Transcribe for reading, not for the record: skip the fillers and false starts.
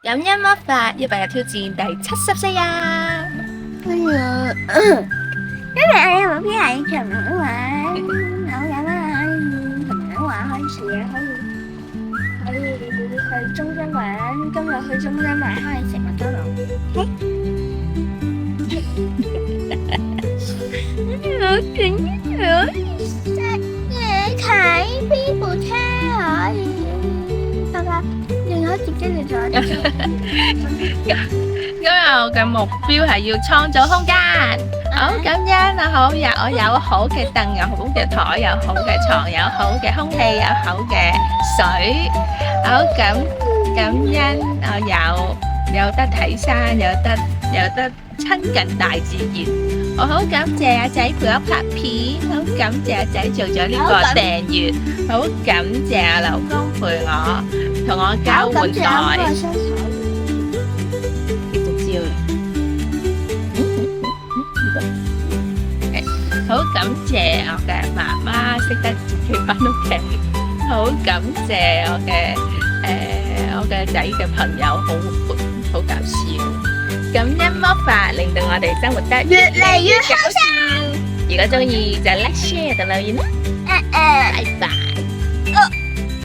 感恩魔法100日挑戰第74日。因為我有邊係尋日玩，我有啦，尋日玩開始可以去中心玩，今日去中心玩可以食麥當勞。我轉咗食嘢睇邊部車可以？爸爸，你可以自己嚟咗。今日我嘅目標係要創造空間。好感恩啊！我有好嘅凳，有好嘅台，有好嘅床，有好嘅空氣，有好嘅水。好感恩我有得睇山，有得親近大自然。我好感謝阿仔陪我拍片，好感謝阿仔做咗呢個訂閱，好感謝阿老公陪我同我交換袋。好感謝我嘅媽媽識得自己返屋企，好感謝我嘅仔嘅朋友好活潑，好搞笑。感恩魔法令到我哋生活得越嚟越搞笑。如果中意就 like share 同留言啦，拜拜。